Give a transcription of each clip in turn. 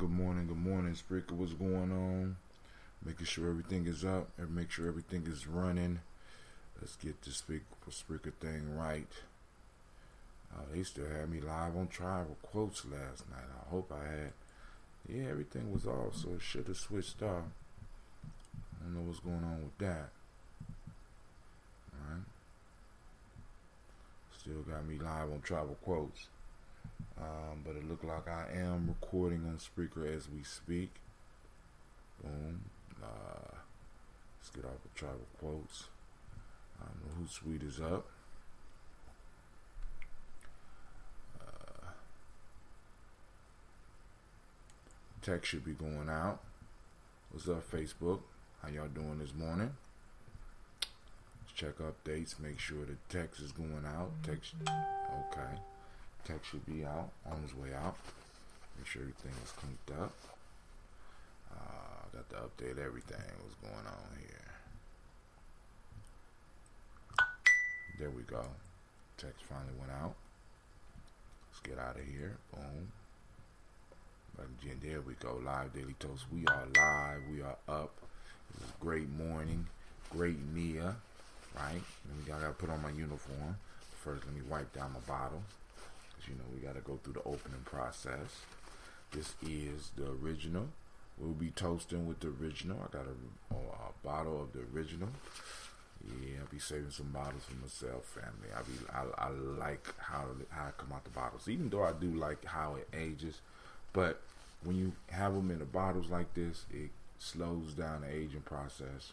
good morning, Spreaker. What's going on? Making sure everything is up and make sure everything is running. Let's get this Spreaker thing right. They still had me live on Tribal Quotes last night. I hope I had. Yeah, everything was off, so it should have switched off. I don't know what's going on with that. Alright. Still got me live on Tribal Quotes. But it looked like I am recording on Spreaker as we speak. Boom. Let's get off of Tribal Quotes. The Hootsuite is up. Text should be going out. What's up, Facebook? How y'all doing this morning? Let's check updates. Make sure the text is going out. Text. Okay. Text should be out, on his way out. Make sure everything is cleaned up. Got to update everything. What's going on here? There we go. Text finally went out. Let's get out of here. Boom. There we go. Live Daily Toast. We are live. We are up. It was a great morning. Great Nia. Right? I got to put on my uniform. First, let me wipe down my bottle. You know, we got to go through the opening process. This is the original. We'll be toasting with the original. I got a bottle of the original. Yeah, I'll be saving some bottles for myself, family. I like how it come out the bottles, even though I do like how it ages. But when you have them in the bottles like this, it slows down the aging process.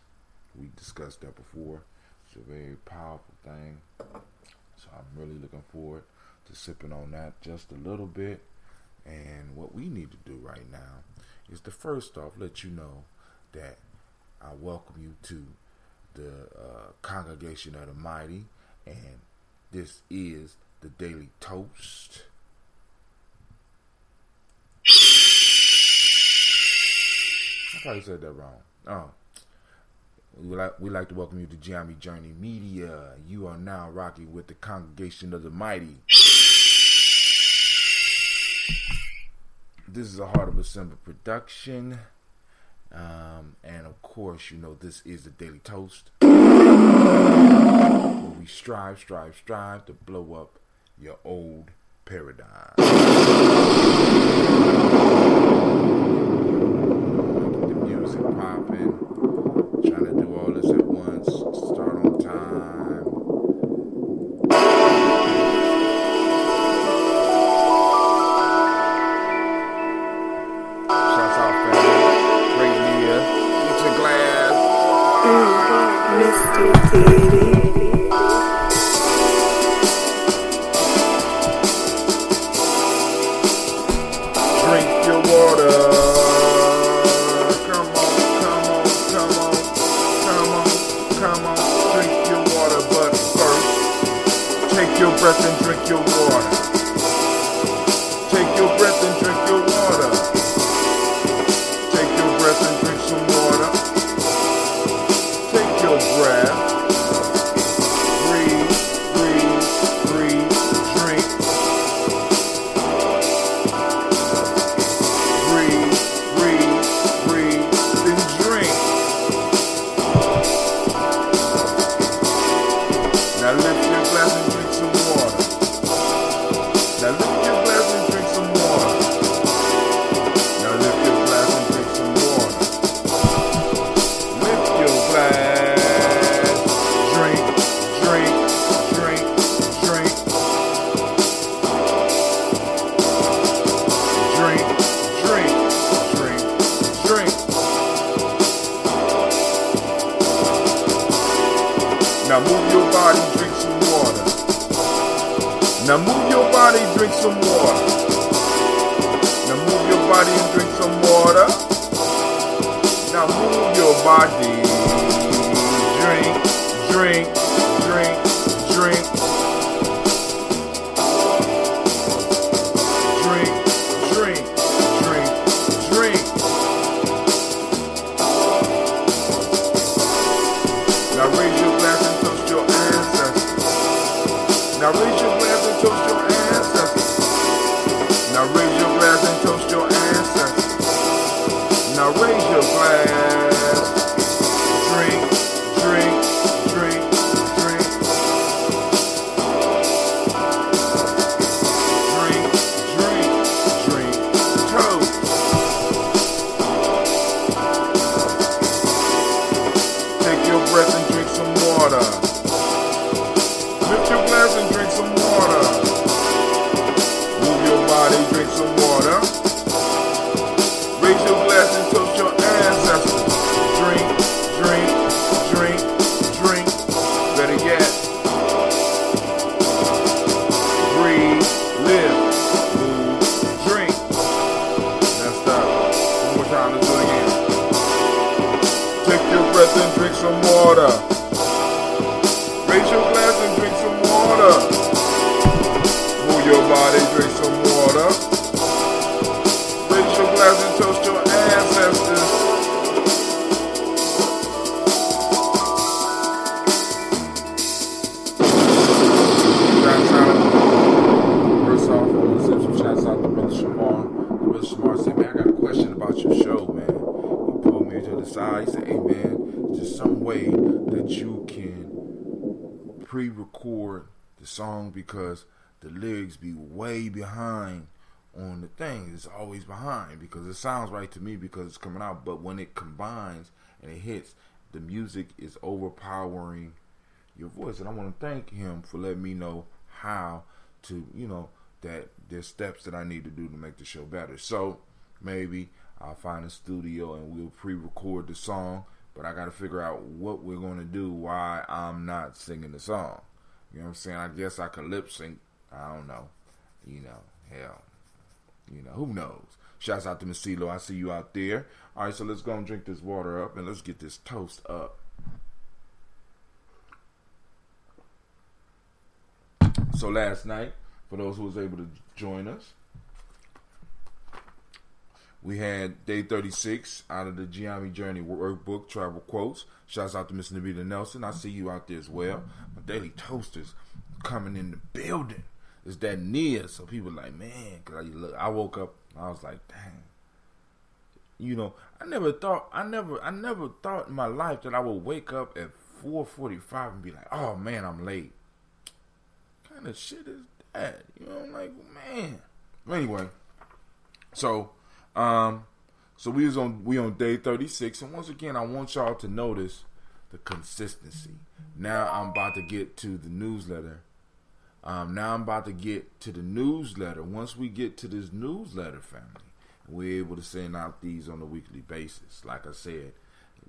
We discussed that before. It's a very powerful thing. So I'm really looking forward to sipping on that just a little bit. And what we need to do right now is to first off let you know that I welcome you to the Congregation of the Mighty, and this is the Daily Toast. I probably said that wrong. We like to welcome you to Giambi Journey Media. You are now rocking with the Congregation of the Mighty. This is a Heart of a Simba production. And of course, you know, this is the Daily Toast. Where we strive to blow up your old paradigm. Get the music popping. Trying to do all this at once. Start on time. Shouts out, family. Great Nia. Get your glass. Mr. Diddy. Drink your water. Come on, drink your water, but first, take your breath and drink your water. Take your breath and drink your water. Take your breath and drink some water. Take your breath. Breathe, drink. Breathe, then drink. Now lift your glass and drink some water. Now lift your glass and drink some water. Now lift your glass and drink some water. Lift your glass. Drink. Drink. Now move your body, drink some water. Now move your body, drink some water. Now move your body and drink some water. Now move your body. Drink. Now raise your glass and toast your ancestors. Now raise your glass and toast your ancestors. Now raise your glass and toast your ancestors. your glass. Drink, drink, drink, drink. Drink, drink, drink. Toast. Take your breath and drink some water. Lift your glass and drink some water. Move your body, drink some water. Raise your glass and toast your ancestors. Drink, drink, drink, drink. Better yet, breathe, live, move, drink. Messed up. One more time, let's do it again. Take your breath and drink some water. Raise your glass and drink some water. Move your body, drink some water. Raise your glass and toast your ancestors. First off, I want to send some shouts out to Brother Shamar. Brother Shamar said, man, I got a question about your show, man. He pulled me to the side. He said, hey, man, is there some way that you can pre-record the song, because the lyrics be way behind on the thing. It's always behind because it sounds right to me because it's coming out, but when it combines and it hits, the music is overpowering your voice. And I want to thank him for letting me know how to, that there's steps that I need to do to make the show better. So maybe I'll find a studio and we'll pre-record the song, but I got to figure out what we're going to do while I'm not singing the song. You know what I'm saying? I guess I could lip sync. I don't know. Hell. Who knows? Shouts out to Miss CeeLo. I see you out there. All right, so let's go and drink this water up and let's get this toast up. So last night, for those who was able to join us, we had day 36 out of the Giammi Journey workbook, Travel Quotes. Shouts out to Miss Navita Nelson. I see you out there as well. My Daily Toasters coming in the building. It's that near, so people like, man, cause I woke up, I was like, dang. I never thought in my life that I would wake up at 4:45 and be like, oh man, I'm late. What kind of shit is that? I'm like, man. Anyway, so we on day 36, and once again, I want y'all to notice the consistency. Now I'm about to get to the newsletter. Once we get to this newsletter, family, we're able to send out these on a weekly basis. Like I said,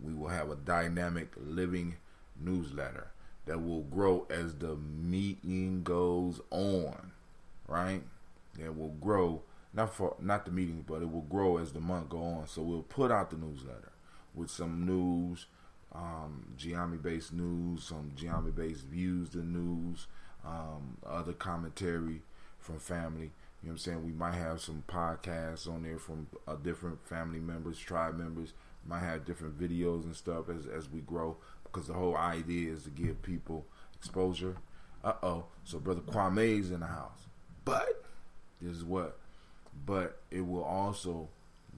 we will have a dynamic living newsletter that will grow as the meeting goes on, right? It will grow, not the meetings, but it will grow as the month go on. So we'll put out the newsletter with some news, Giammi-based news, some Giammi-based views to news, other commentary from family. You know what I'm saying? We might have some podcasts on there from different family members, tribe members. Might have different videos and stuff as we grow, because the whole idea is to give people exposure. So Brother Kwame's in the house. But it will also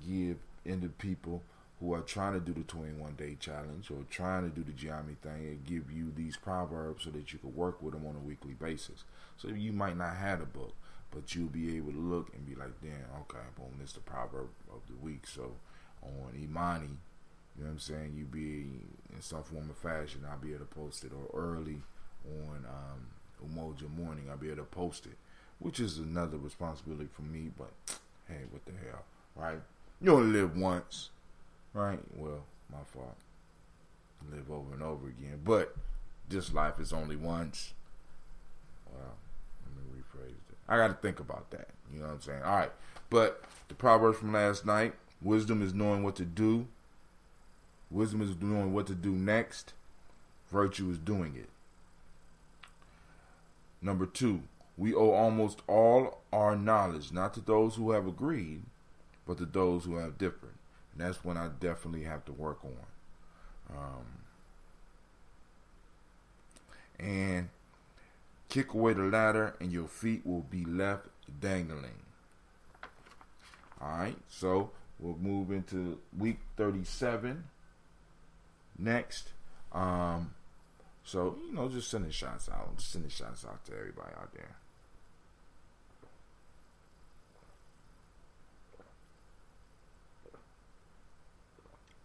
give into people who are trying to do the 21-day challenge or trying to do the Giammi thing, and give you these proverbs so that you can work with them on a weekly basis. So you might not have a book, but you'll be able to look and be like, damn, okay, boom, this is the proverb of the week. So on Imani, you know what I'm saying, you be in some form of fashion, I'll be able to post it, or early on Umoja morning, I'll be able to post it, which is another responsibility for me, but hey, what the hell, right? You only live once, right? Well, my fault. Live over and over again, but this life is only once. Well, let me rephrase it. I got to think about that. You know what I'm saying? All right, but the proverbs from last night: wisdom is knowing what to do. Wisdom is knowing what to do next. Virtue is doing it. Number 2, we owe almost all our knowledge, not to those who have agreed, but to those who have differed. And that's when I definitely have to work on. And kick away the ladder and your feet will be left dangling. Alright, so We'll move into week 37 next. So, just sending shots out. Just sending shots out to everybody out there.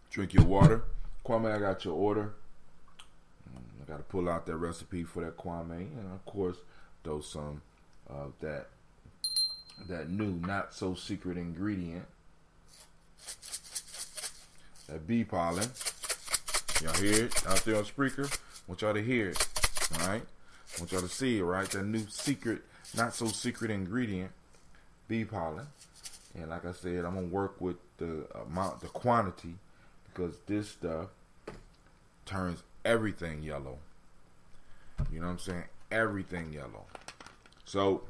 Drink your water. Kwame, I got your order. I got to pull out that recipe for that Kwame. And, of course, throw some of that new, not so secret ingredient. That bee pollen. Y'all hear it out there on Spreaker? I want y'all to hear it. Alright? I want y'all to see it, right? That new secret, not so secret ingredient, bee pollen. And like I said, I'm going to work with the amount, the quantity, because this stuff turns everything yellow. You know what I'm saying? Everything yellow. So,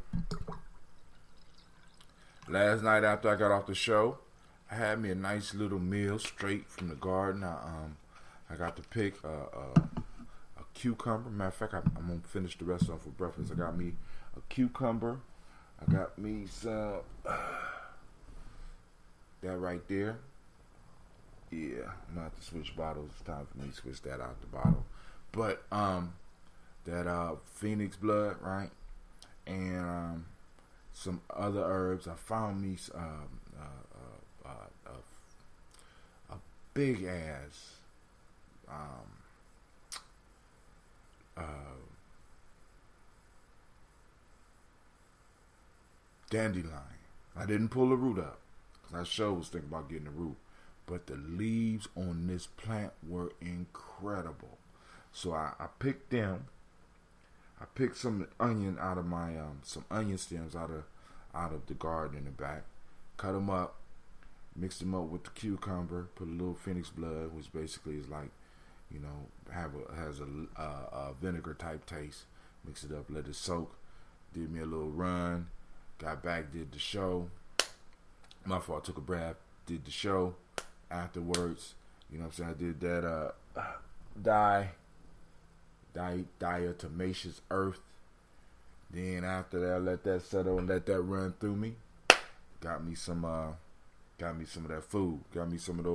last night after I got off the show, I had me a nice little meal straight from the garden. I got to pick a cucumber. Matter of fact, I'm going to finish the rest of them for breakfast. I got me a cucumber. I got me some, that right there. Yeah, I'm going to have to switch bottles. It's time for me to switch that out the bottle. But, that phoenix blood, right? And some other herbs. I found me a big ass dandelion. I didn't pull the root up because I sure was thinking about getting the root, but the leaves on this plant were incredible. So I picked them. I picked some onion out of my some onion stems out of the garden in the back. Cut them up, mixed them up with the cucumber. Put a little phoenix blood, which basically is like, has a vinegar type taste. Mix it up, let it soak. Did me a little run. Got back, did the show. My fault. Took a bath, did the show. Afterwards, you know what I'm saying, I did that diatomaceous earth. Then after that, I let that settle and let that run through me. Got me some of that food. Got me some of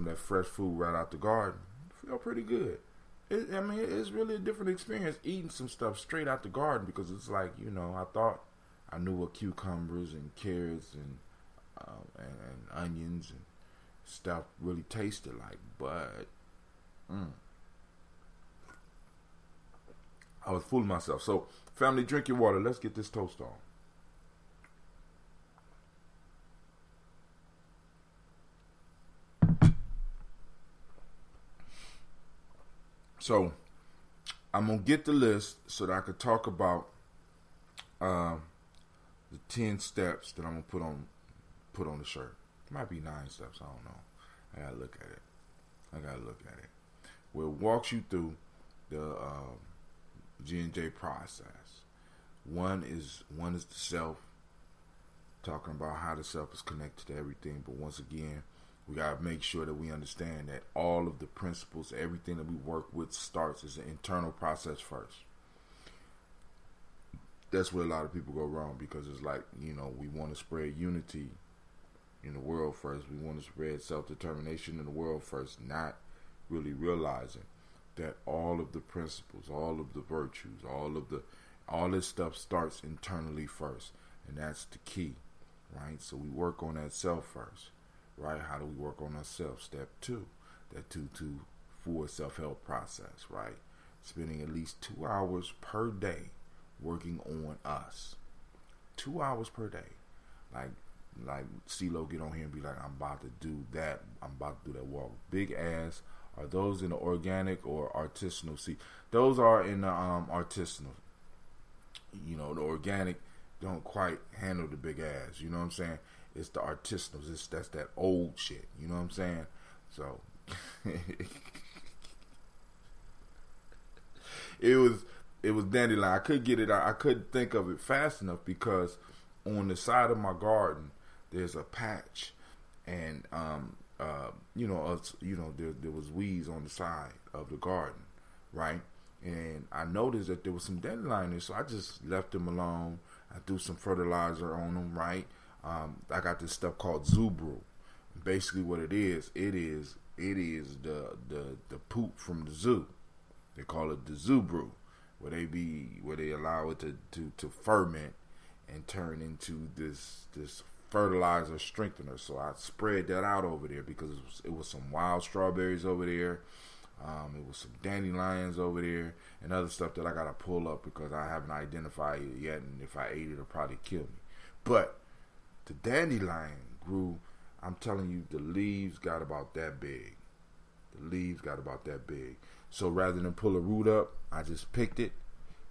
that fresh food right out the garden. Feel pretty good. It's really a different experience eating some stuff straight out the garden, because it's like, I thought I knew what cucumbers and carrots and onions and stuff really tasted like, but I was fooling myself. So, family, drink your water. Let's get this toast on. So, I'm going to get the list so that I could talk about the 10 steps that I'm going to put on the shirt. It might be 9 steps. I don't know. I got to look at it. Where it walks you through the G&J process. One is the self, talking about how the self is connected to everything. But once again, we got to make sure that we understand that all of the principles, everything that we work with starts as an internal process first. That's where a lot of people go wrong, because it's like, we want to spread unity in the world first. We want to spread self-determination in the world first, not really realizing that all of the principles, all of the virtues, all this stuff starts internally first. And that's the key, right? So we work on that self first, right? How do we work on ourselves? Step 2, that 2-4 self-help process, right? Spending at least 2 hours per day working on us. 2 hours per day. Like CeeLo get on here and be like, I'm about to do that. I'm about to do that walk. Big ass. Are those in the organic or artisanal? See, those are in the artisanal. The organic don't quite handle the big ass. You know what I'm saying? It's the artisanals. That's that old shit. You know what I'm saying? So it was dandelion. I couldn't get it out. I couldn't think of it fast enough, because on the side of my garden there's a patch, and there was weeds on the side of the garden, right? And I noticed that there was some dandelion there, so I just left them alone. I threw some fertilizer on them, right? I got this stuff called Zubru. basically what it is the poop from the zoo. They call it the zoo brew, where they allow it to ferment and turn into this fertilizer strengthener. So I spread that out over there because it was some wild strawberries over there. It was some dandelions over there and other stuff that I gotta pull up because I haven't identified it yet, and if I ate it, it'll probably kill me. But the dandelion grew. I'm telling you, the leaves got about that big. So rather than pull a root up, I just picked it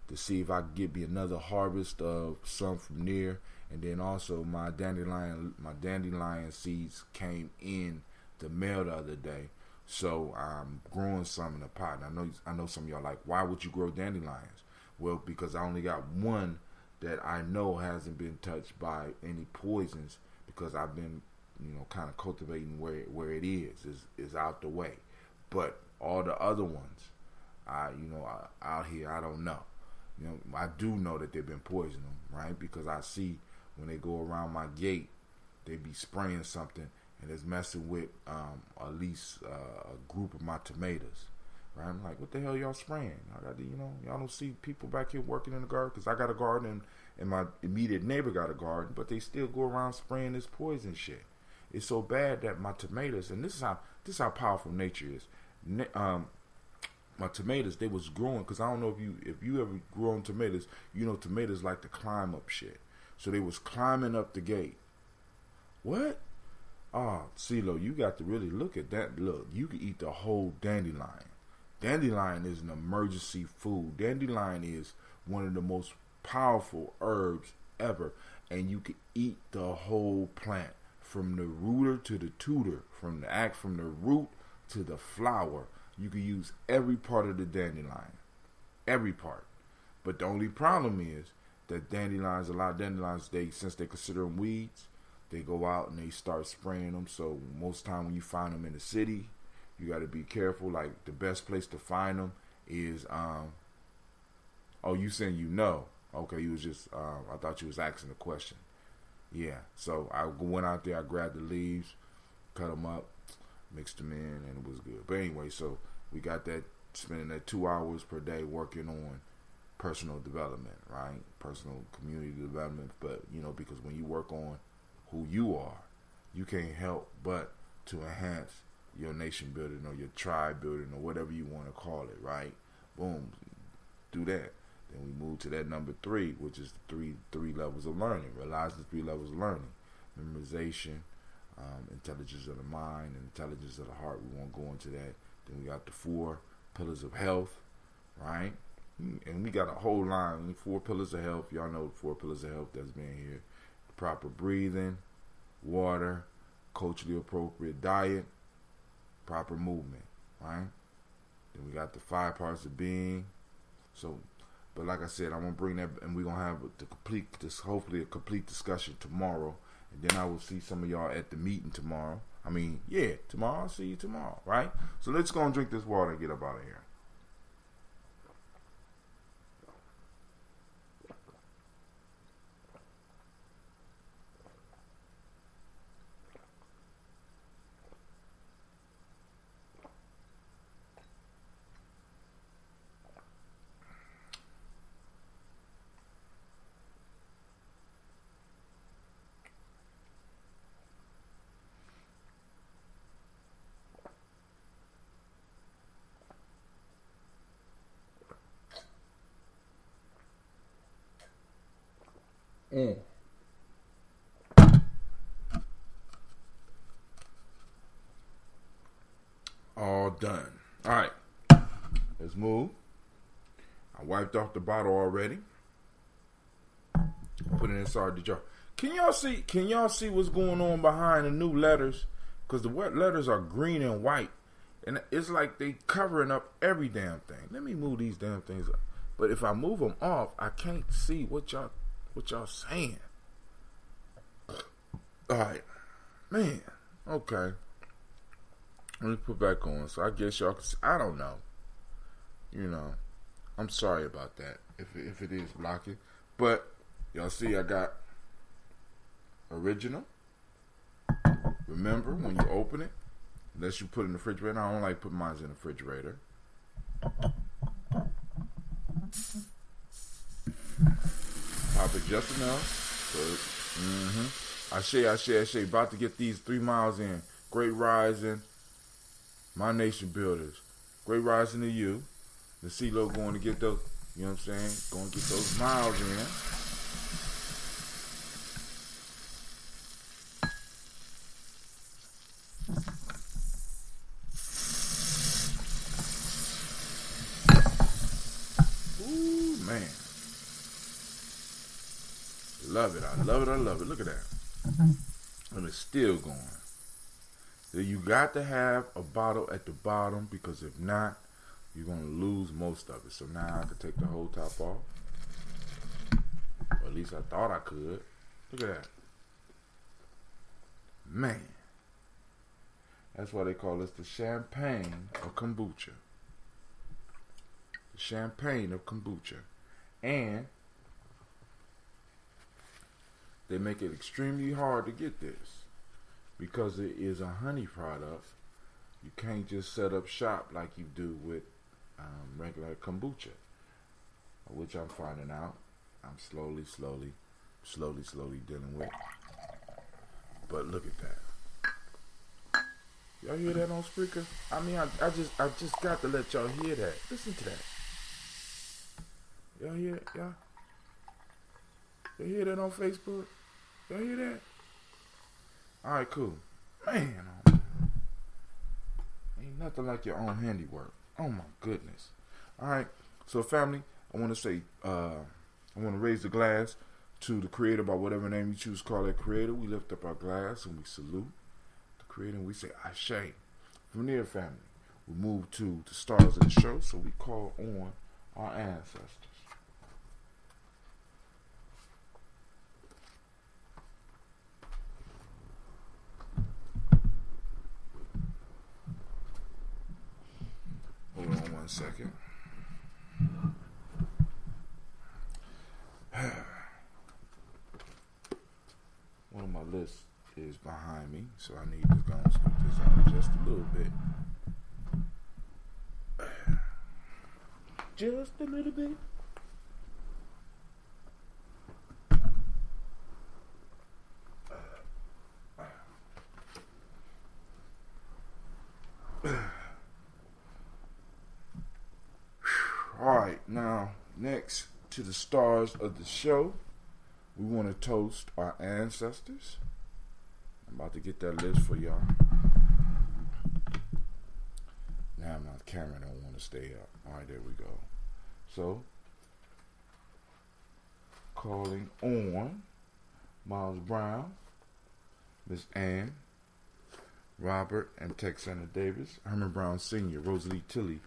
to see if I could get me another harvest of some from there. And then also my dandelion seeds came in the mail the other day. So I'm growing some in a pot. And I know some of y'all like, why would you grow dandelions? Well, because I only got one that I know hasn't been touched by any poisons, because I've been, kind of cultivating where it is out the way. But all the other ones, out here, I don't know. I do know that they've been poisoning them, right? Because I see when they go around my gate, they be spraying something, and it's messing with at least a group of my tomatoes, right? I'm like, what the hell y'all spraying? Y'all don't see people back here working in the garden, because I got a garden and my immediate neighbor got a garden, but they still go around spraying this poison shit. It's so bad that my tomatoes, and this is how powerful nature is. My tomatoes, they was growing, because I don't know if you ever grown tomatoes, tomatoes like to climb up shit. So they was climbing up the gate. What? CeeLo, you got to really look at that. Look, you can eat the whole dandelion. Dandelion is an emergency food. Dandelion is one of the most powerful herbs ever, and you can eat the whole plant, from the rooter to the tutor, from the root to the flower. You can use every part of the dandelion, every part. But the only problem is that a lot of dandelions, since they consider them weeds, they go out and they start spraying them. So most time when you find them in the city, you got to be careful. Like, the best place to find them is, you saying okay, you was just, I thought you was asking a question. Yeah, so I went out there, I grabbed the leaves, cut them up, mixed them in, and it was good. But anyway, so we got that, spending that 2 hours per day working on personal development, right? Personal community development. But, because when you work on who you are, you can't help but to enhance your nation building or your tribe building or whatever you want to call it, right? Boom, do that. Then we move to that number 3, which is the three levels of learning. Realize the 3 levels of learning: memorization, intelligence of the mind, and intelligence of the heart. We won't go into that. Then we got the 4 pillars of health, right? And we got a whole line, 4 pillars of health. Y'all know the 4 pillars of health that's been here: proper breathing, water, culturally appropriate diet, proper movement, right? Then we got the 5 parts of being. So, but like I said, I'm going to bring that, and we're going to have hopefully a complete discussion tomorrow. And then I will see some of y'all at the meeting tomorrow. Tomorrow. I'll see you tomorrow, right? So let's go and drink this water and get up out of here. All done. All right, let's move. I wiped off the bottle already. Put it inside the jar. Can y'all see what's going on behind the new letters? Because the wet letters are green and white, and it's like they covering up every damn thing. Let me move these damn things up. But if I move them off, I can't see what y'all saying. All right, man. Okay. Let me put back on. So I guess y'all can see. I don't know. I'm sorry about that if it is blocking. But y'all see, I got original. Remember remember when you open it, unless you put it in the refrigerator. I don't like putting mine in the refrigerator. Pop it just enough. I say. About to get these 3 miles in. Great rising. My nation builders. Great rising to you. The CeeLo going to get those, you know what I'm saying? Going to get those miles in. Ooh, man. Love it. I love it. Look at that. And it's still going. So you got to have a bottle at the bottom, because if not, you're going to lose most of it. So now I can take the whole top off. Or at least I thought I could. Look at that. Man. That's why they call this the champagne of kombucha. The champagne of kombucha. And they make it extremely hard to get this, because it is a honey product. You can't just set up shop like you do with regular kombucha, which I'm finding out. I'm slowly dealing with. But look at that. Y'all hear that on speaker? I mean, I just got to let y'all hear that. Listen to that. Y'all hear it? Y'all hear that on Facebook? Y'all hear that? All right, cool. Man, ain't nothing like your own handiwork. Oh my goodness. All right, so family, I want to say, I want to raise the glass to the creator, by whatever name you choose to call that creator. We lift up our glass and we salute the creator and we say Ashe. From there, family, we move to the stars of the show, so we call on our ancestors. Hold on 1 second. One of my lists is behind me, so I need to go and scoot this out just a little bit. Just a little bit. Alright, now next to the stars of the show, we want to toast our ancestors. I'm about to get that list for y'all. Now my camera don't want to stay up. Alright, there we go. So, calling on Miles Brown, Miss Ann, Robert and Texana Davis, Herman Brown Sr., Rosalie Tilley,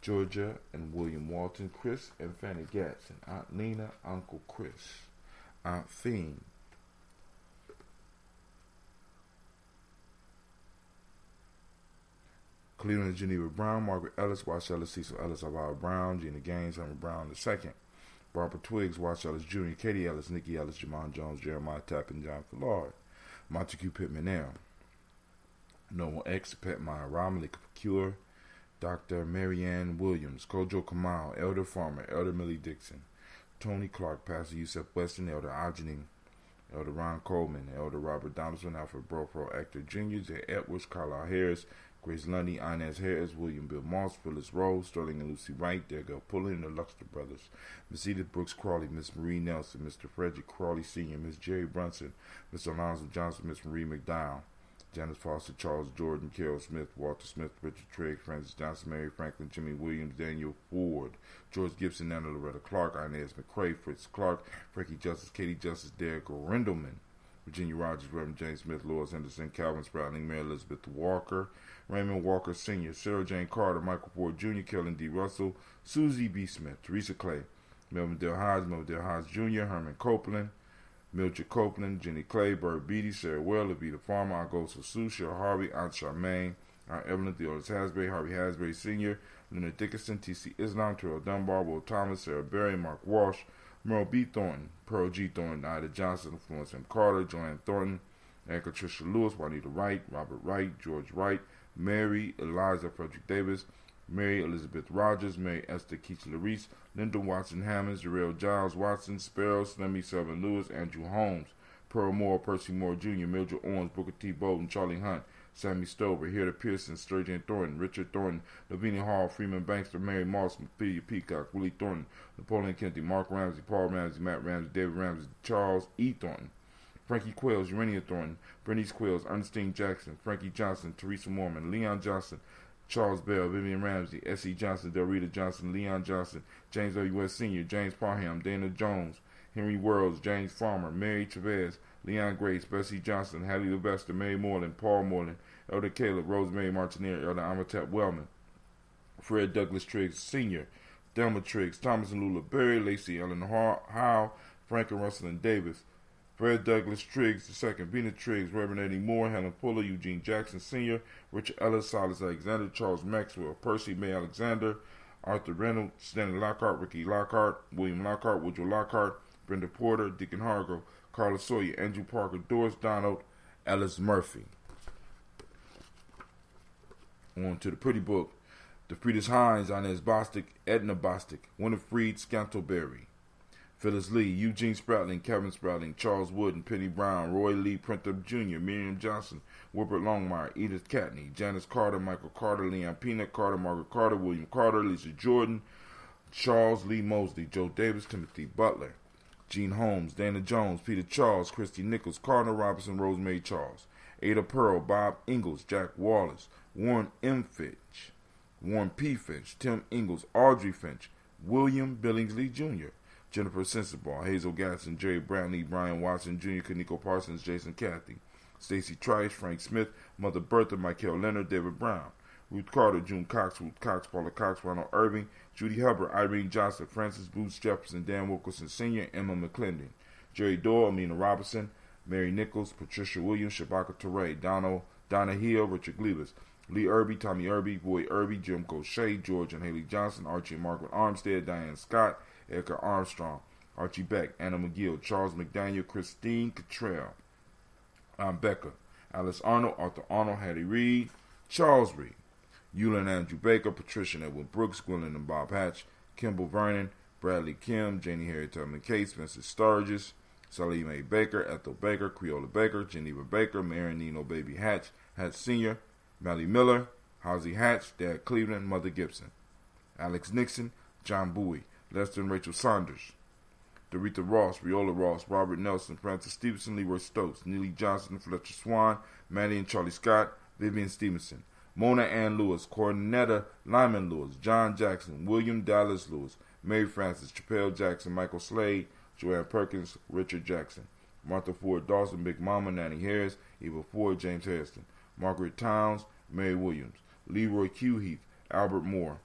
Georgia and William Walton, Chris and Fanny Gatson, Aunt Lena, Uncle Chris, Aunt Fiend, Cleveland and Geneva Brown, Margaret Ellis, Wash Ellis, Cecil Ellis, Alvaro Brown, Gina Gaines, Herman Brown II, Barbara Twiggs, Wash Ellis Jr., Katie Ellis, Nikki Ellis, Jamon Jones, Jeremiah Tappan, John Collard, Montague Pittman L, Noah X, Pet Meyer, Romilly Cure, Dr. Marianne Williams, Kojo Kamal, Elder Farmer, Elder Millie Dixon, Tony Clark, Pastor Yusef Weston, Elder Ajani, Elder Ron Coleman, Elder Robert Donaldson, Alfred Bropro, Actor Jr., Jay Edwards, Carlisle Harris, Grace Lundy, Inez Harris, William Bill Moss, Phyllis Rose, Sterling and Lucy Wright, Dergell Pullen, the Luxter Brothers, Miss Edith Brooks Crawley, Miss Marie Nelson, Mr. Frederick Crawley Sr., Miss Jerry Brunson, Mr. Alonzo Johnson, Miss Marie McDowell, Janice Foster, Charles Jordan, Carol Smith, Walter Smith, Richard Trigg, Francis Johnson, Mary Franklin, Jimmy Williams, Daniel Ford, George Gibson, Nana Loretta Clark, Inez McCrae, Fritz Clark, Frankie Justice, Katie Justice, Derek Rindelman, Virginia Rogers, Reverend James Smith, Lois Henderson, Calvin Sprouting, Mary Elizabeth Walker, Raymond Walker Sr., Sarah Jane Carter, Michael Ford Jr., Kellen D. Russell, Susie B. Smith, Teresa Clay, Melvin Dale Hodge Jr., Herman Copeland, Mildred Copeland, Jenny Clay, Bird Beatty, Sarah Well, Levita Farmer, Aunt Ghost of Sue, Cheryl Harvey, Aunt Charmaine, Aunt Evelyn Theodis Hasbury, Harvey Hasbury Sr., Leonard Dickinson, T.C. Islam, Terrell Dunbar, Will Thomas, Sarah Berry, Mark Walsh, Merle B. Thornton, Pearl G. Thornton, Ida Johnson, Florence M. Carter, Joanne Thornton, Anne Patricia Lewis, Juanita Wright, Robert Wright, George Wright, Mary Eliza Frederick Davis, Mary Elizabeth Rogers, Mary Esther Keachler Reese, Linda Watson Hammonds, Jarrell Giles Watson, Sparrow, Slemmy Selvin Lewis, Andrew Holmes, Pearl Moore, Percy Moore Jr., Mildred Owens, Booker T. Bolden, Charlie Hunt, Sammy Stover, Hilda Pearson, Sturgeon Thornton, Richard Thornton, Lavinia Hall, Freeman Bankster, Mary Moss, Ophelia Peacock, Willie Thornton, Napoleon Kennedy, Mark Ramsey, Paul Ramsey, Matt Ramsey, David Ramsey, Charles E. Thornton, Frankie Quails, Urania Thornton, Bernice Quails, Ernestine Jackson, Frankie Johnson, Teresa Mormon, Leon Johnson, Charles Bell, Vivian Ramsey, S.E. Johnson, Delrita Johnson, Leon Johnson, James W.S. Sr., James Parham, Dana Jones, Henry Worlds, James Farmer, Mary Chavez, Leon Grace, Bessie Johnson, Hattie Levester, Mary Moreland, Paul Moreland, Elder Caleb, Rosemary Martineer, Elder Amatep Wellman, Fred Douglas Triggs Sr., Thelma Triggs, Thomas and Lula Berry, Lacey Ellen Howe, Frank and Russell and Davis, Fred Douglas Triggs II, Bina Triggs, Reverend Eddie Moore, Helen Fuller, Eugene Jackson Sr., Richard Ellis, Silas Alexander, Charles Maxwell, Percy May Alexander, Arthur Reynolds, Stanley Lockhart, Ricky Lockhart, William Lockhart, Woodrow Lockhart, Brenda Porter, Deacon Hargrove, Carla Sawyer, Andrew Parker, Doris Donald, Alice Murphy. On to the pretty book. DeFridas Hines, Inez Bostic, Edna Bostic, Winifred Scantleberry, Phyllis Lee, Eugene Spratling, Kevin Spratling, Charles Wood and Penny Brown, Roy Lee Printup Jr., Miriam Johnson, Wilbert Longmire, Edith Catney, Janice Carter, Michael Carter, Leon Peanut Carter, Margaret Carter, William Carter, Lisa Jordan, Charles Lee Mosley, Joe Davis, Timothy Butler, Gene Holmes, Dana Jones, Peter Charles, Christy Nichols, Cardinal Robinson, Rosemary Charles, Ada Pearl, Bob Ingalls, Jack Wallace, Warren M. Finch, Warren P. Finch, Tim Ingalls, Audrey Finch, William Billingsley Jr., Jennifer Sensabaugh, Hazel Gatson, Jerry Brantley, Brian Watson Jr., Kaniko Parsons, Jason Cathy, Stacy Trice, Frank Smith, Mother Bertha, Michael Leonard, David Brown, Ruth Carter, June Cox, Ruth Cox, Paula Cox, Ronald Irving, Judy Hubbard, Irene Johnson, Francis Booth Jefferson, Dan Wilkerson Sr., Emma McClendon, Jerry Doyle, Amina Robinson, Mary Nichols, Patricia Williams, Shabaka Teray, Donna Hill, Richard Glebus, Lee Irby, Tommy Irby, Boy Irby, Jim Gaucher, George and Haley Johnson, Archie and Margaret Armstead, Diane Scott, Edgar Armstrong, Archie Beck, Anna McGill, Charles McDaniel, Christine Cottrell, Becker, Alice Arnold, Arthur Arnold, Hattie Reed, Charles Reed, Eula and Andrew Baker, Patricia and Edwin Brooks, Gwendolyn and Bob Hatch, Kimball Vernon, Bradley Kim, Janie Harriet Tubman Cates, Vincent Sturgis, Sally Mae Baker, Ethel Baker, Creola Baker, Geneva Baker, Mary Nino Baby Hatch, Hatch Sr., Melly Miller, Halsey Hatch, Dad Cleveland, Mother Gibson, Alex Nixon, John Bowie, Lester and Rachel Saunders, Doretha Ross, Riola Ross, Robert Nelson, Francis Stevenson, Leroy Stokes, Neely Johnson, Fletcher Swan, Maddie and Charlie Scott, Vivian Stevenson, Mona Ann Lewis, Cornetta Lyman Lewis, John Jackson, William Dallas Lewis, Mary Francis, Chappelle Jackson, Michael Slade, Joanne Perkins, Richard Jackson, Martha Ford Dawson, Big Mama, Nanny Harris, Eva Ford, James Harrison, Margaret Towns, Mary Williams, Leroy Q. Heath, Albert Moore,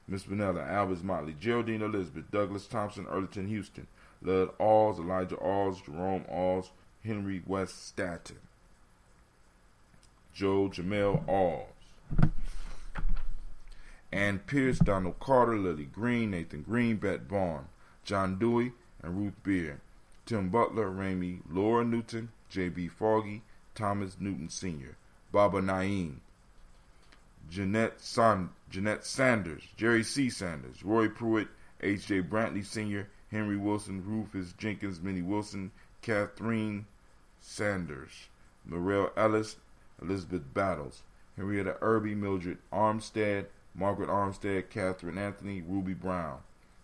Miss Vanilla, Albert Motley, Geraldine Elizabeth, Douglas Thompson, Earlington Houston, Lud Alls, Elijah Alls, Jerome Alls, Henry West Staton, Joe Jamel Alls, Ann Pierce, Donald Carter, Lily Green, Nathan Green, Bette Vaughn, John Dewey, and Ruth Beard, Tim Butler, Ramey, Laura Newton, J.B. Foggy, Thomas Newton Sr., Baba Naeem, Jeanette Sanders, Jerry C. Sanders, Roy Pruitt, H.J. Brantley Sr., Henry Wilson, Rufus Jenkins, Minnie Wilson, Catherine Sanders, Morel Ellis, Elizabeth Battles, Henrietta Irby, Mildred Armstead, Margaret Armstead, Catherine Anthony, Ruby Brown,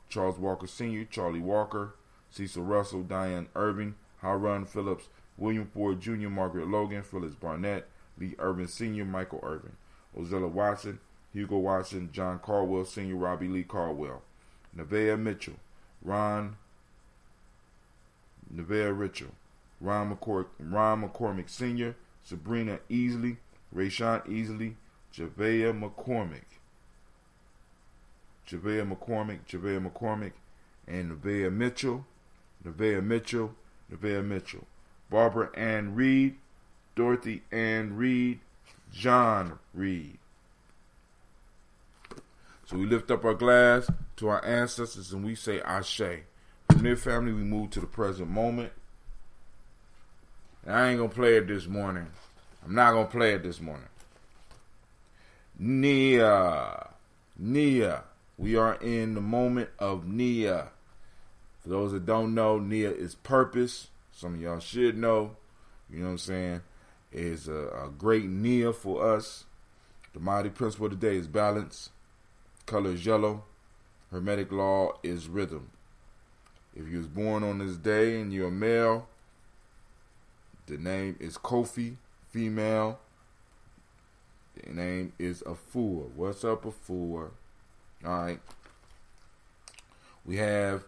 Charles Walker Sr., Charlie Walker, Cecil Russell, Diane Irving, Harun Phillips, William Ford Jr., Margaret Logan, Phyllis Barnett, Lee Irvin Sr., Michael Irvin, Ozella Watson, Hugo Watson, John Caldwell Sr., Robbie Lee Caldwell, Nevaeh Mitchell, Nevea Richell, Ron McCormick Sr., Sabrina Easley, Rayshawn Easley, Javea McCormick, and Nevaeh Mitchell, Barbara Ann Reed, Dorothy Ann Reed, John Reed. So we lift up our glass to our ancestors and we say Ashe. From their family we move to the present moment. And I ain't going to play it this morning. I'm not going to play it this morning. Nia. We are in the moment of Nia. For those that don't know, Nia is purpose. Some of y'all should know. You know what I'm saying? It's a great Nia for us. The mighty principle of the day is balance. Color is yellow. Hermetic law is rhythm. If you was born on this day and you're a male, the name is Kofi. Female, the name is Afua. What's up, Afua? Alright. We have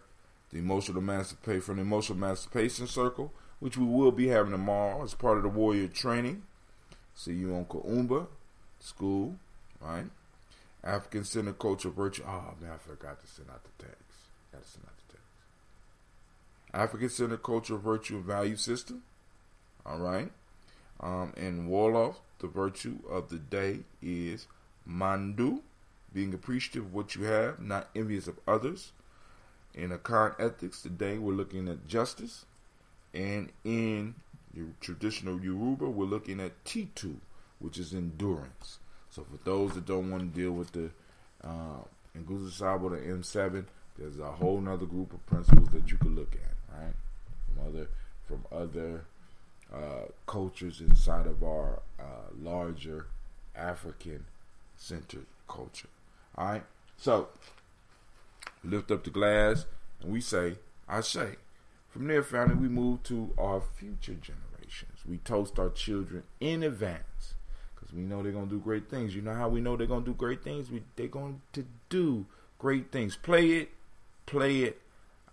the emotional emancipation from the emotional emancipation circle, which we will be having tomorrow as part of the warrior training. See you on Kaumba School, right? African Center Culture Virtue. Oh man, I forgot to send out the text. African Center Culture Virtue and Value System. Alright. And Wolof, the virtue of the day is Mandu, being appreciative of what you have, not envious of others. In Akan ethics, today we're looking at justice. And in the traditional Yoruba, we're looking at Titu, which is endurance. So for those that don't want to deal with the Nguzo Sabo, the M7, there's a whole nother group of principles that you could look at, right? From other cultures inside of our larger African-centered culture. All right? So, lift up the glass and we say, Ashe. From there, family, we move to our future generations. We toast our children in advance because we know they're going to do great things. You know how we know they're going to do great things? They're going to do great things. Play it.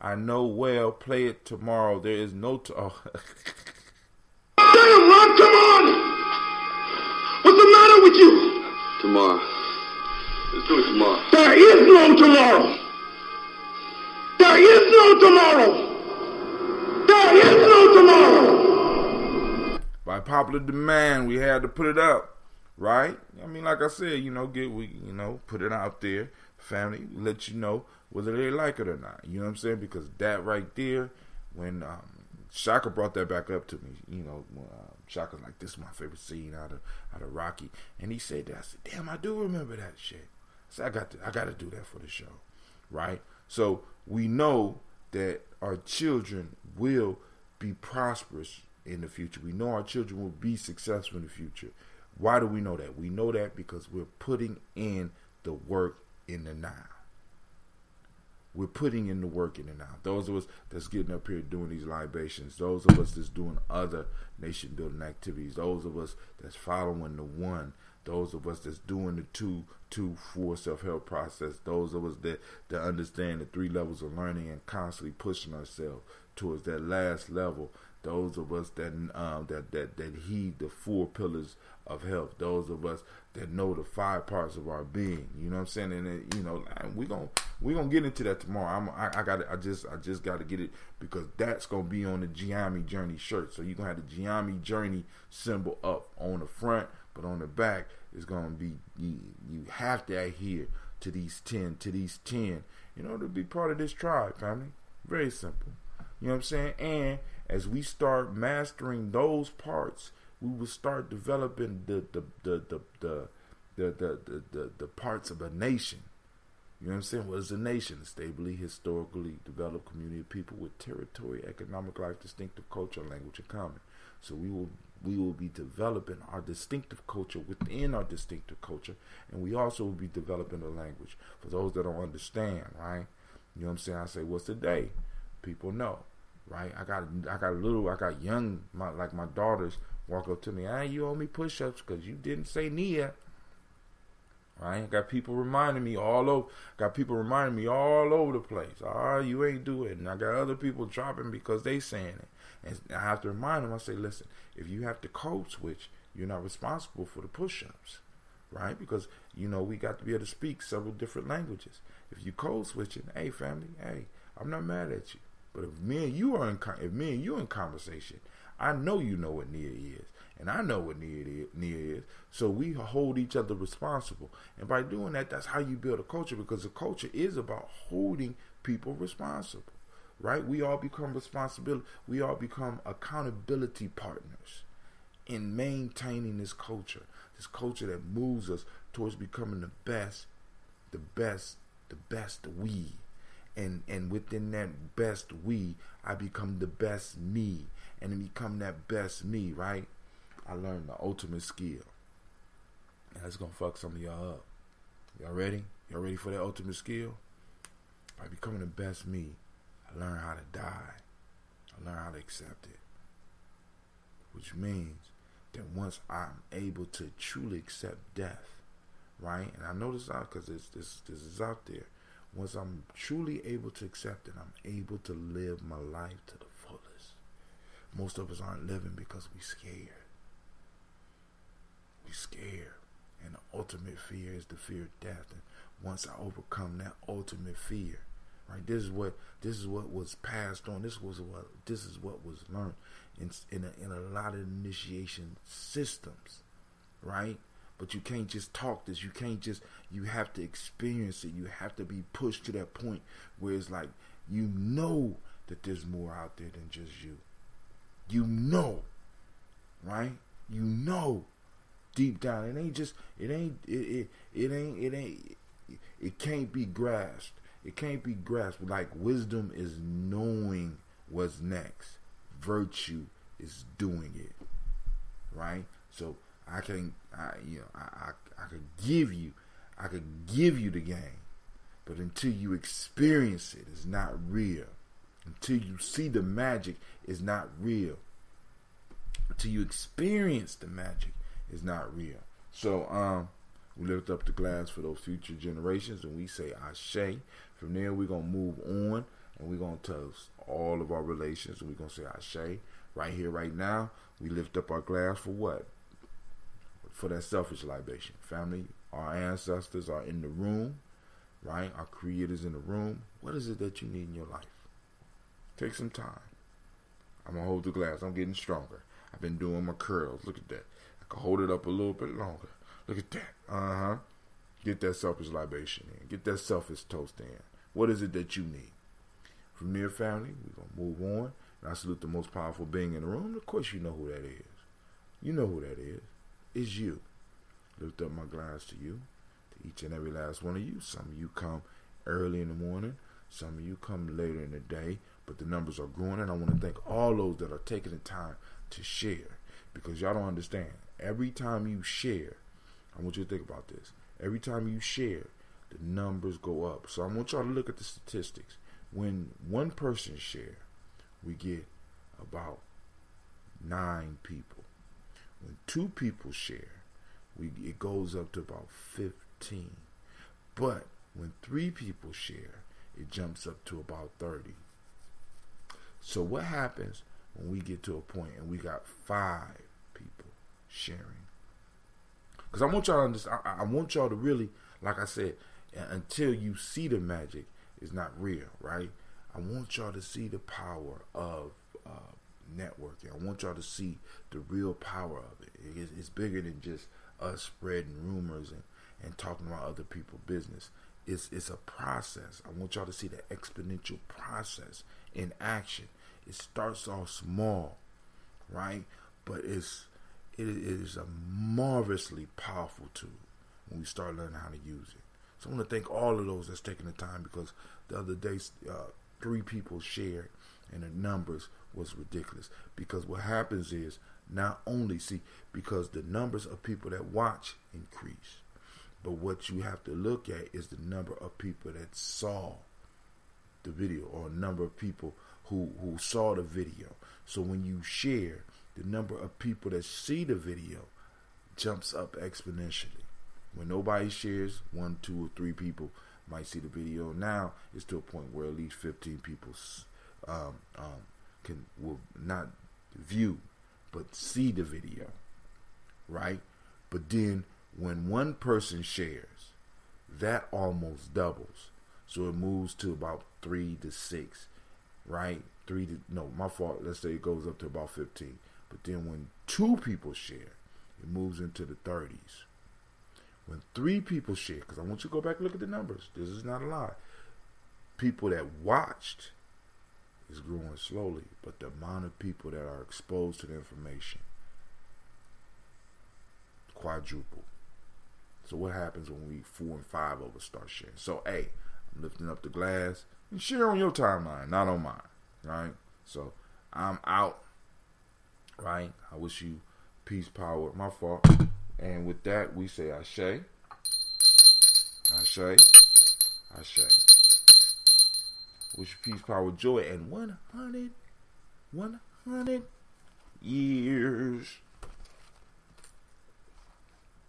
I know well. Play it tomorrow. There is no... Damn, Ron, come on! What's the matter with you? Tomorrow. Let's do it tomorrow. There is no tomorrow. There is no tomorrow. There is no tomorrow. By popular demand, we had to put it up, right? I mean, like I said, put it out there, family, let you know whether they like it or not. You know what I'm saying? Because that right there, when Shaka brought that back up to me, Shaka's like, this is my favorite scene out of Rocky, and he said that. I said, damn, I do remember that shit. So I got to do that for the show, right? So we know that our children will be prosperous in the future. We know our children will be successful in the future. Why do we know that? We know that because we're putting in the work in the now. We're putting in the work in the now. Those of us that's getting up here doing these libations, those of us that's doing other nation building activities, those of us that's following the one, those of us that's doing the 2-4 self-help process, those of us that understand the 3 levels of learning and constantly pushing ourselves towards that last level, those of us that heed the 4 pillars of health, those of us that know the 5 parts of our being, you know what I'm saying? And we're gonna get into that tomorrow. I just got to get it because that's gonna be on the Giami Journey shirt. So you're gonna have the Giami Journey symbol up on the front, but on the back it's gonna be you have to adhere to these 10 in order to be part of this tribe, family. Very simple. You know what I'm saying? And as we start mastering those parts, we will start developing the parts of a nation. You know what I'm saying? What is a nation? A stably, historically developed community of people with territory, economic life, distinctive culture, language in common. So we will be developing our distinctive culture within our distinctive culture, and we also will be developing a language. For those that don't understand, right? You know what I'm saying? I say, what's the day? People know, right? I got young, my daughters walk up to me, you owe me push-ups because you didn't say Nia. Right? I got people reminding me all over the place. You ain't do it. And I got other people dropping because they saying it. And I have to remind them, I say, listen, if you have to code switch, you're not responsible for the push-ups. Right? Because, we got to be able to speak several different languages. If you code switching, hey family, I'm not mad at you. But if me and you are in conversation, I know you know what Nia is, and I know what Nia is. So we hold each other responsible, and by doing that, that's how you build a culture. Because a culture is about holding people responsible. right? We all become responsibility. We all become accountability partners in maintaining this culture that moves us towards becoming the best we. And within that best we, I become the best me. And to become that best me, right? I learned the ultimate skill. And that's going to fuck some of y'all up. Y'all ready? Y'all ready for that ultimate skill? By becoming the best me, I learn how to die. I learn how to accept it. Which means that once I'm able to truly accept death, right? And I know this out because this is out there. Once I'm truly able to accept it, I'm able to live my life to the fullest. Most of us aren't living because we're scared. We're scared. And the ultimate fear is the fear of death. And once I overcome that ultimate fear, right? This is what was passed on. This is what was learned in a lot of initiation systems, right? But you can't just talk this. You have to experience it. You have to be pushed to that point where it's like, you know that there's more out there than just you. You know, right? You know deep down. It can't be grasped. It can't be grasped. Like wisdom is knowing what's next. Virtue is doing it. Right? So I could give you the game, but until you experience it, it's not real. Until you see the magic, it's not real. Until you experience the magic, it's not real. So we lift up the glass for those future generations, and we say Ashe. From there, we're gonna move on, and we're gonna toast all of our relations, and we're gonna say Ashe. Right here, right now, we lift up our glass for what? For that selfish libation. Family, our ancestors are in the room, right? Our creators in the room. What is it that you need in your life? Take some time. I'm going to hold the glass. I'm getting stronger. I've been doing my curls. Look at that. I can hold it up a little bit longer. Look at that. Get that selfish libation in. Get that selfish toast in. What is it that you need? From there, family, we're going to move on. And I salute the most powerful being in the room. Of course, you know who that is. You know who that is. It's you. Lift up my glass to you, to each and every last one of you. Some of you come early in the morning. Some of you come later in the day. But the numbers are growing, and I want to thank all those that are taking the time to share, because y'all don't understand. Every time you share, I want you to think about this. Every time you share, the numbers go up. So I want y'all to look at the statistics. When one person share, we get about 9 people. When 2 people share, it goes up to about 15. But when 3 people share, it jumps up to about 30. So what happens when we get to a point and we got 5 people sharing? Because I want y'all to understand, I want y'all to really, like I said, until you see the magic, it's not real, right? I want y'all to see the power of networking. I want y'all to see the real power of it. It's bigger than just us spreading rumors and talking about other people's business. It's a process. I want y'all to see the exponential process in action. It starts off small, right? But it is a marvelously powerful tool when we start learning how to use it. So I want to thank all of those that's taking the time, because the other day 3 people shared and the numbers was ridiculous. Because what happens is, not only because the numbers of people that watch increase, but what you have to look at is the number of people that saw the video, or a number of people who saw the video. So when you share, the number of people that see the video jumps up exponentially. When nobody shares, 1, 2, or 3 people might see the video. Now it's to a point where at least 15 people will not view but see the video, right? But then when one person shares, that almost doubles. So it moves to about 3 to 6, right? Let's say it goes up to about 15. But then when 2 people share, it moves into the 30s. When 3 people share, because I want you to go back and look at the numbers. This is not a lie. People that watched is growing slowly, but the amount of people that are exposed to the information quadruple. So what happens when we 4 and 5 of us start sharing? So hey, I'm lifting up the glass and share on your timeline, not on mine, right? So I'm out, right? I wish you peace, power, my fault. And with that, we say Ashe, Ashe, Ashe. Wish you peace, power, joy, and 100 years.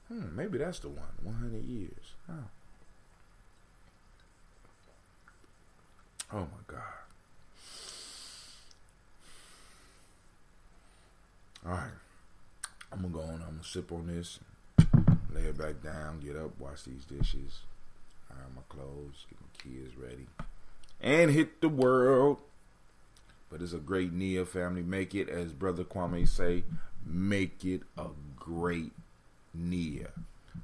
Maybe that's the one. 100 years. Huh. Oh my God. Alright. I'm gonna go on. I'm gonna sip on this. Lay it back down. Get up. Wash these dishes. Iron my clothes. Get my kids ready. And hit the world. But it's a great Nia, family. Make it, as Brother Kwame say, make it a great Nia.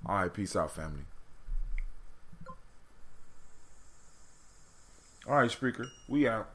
All right, peace out, family. All right, Spreaker, we out.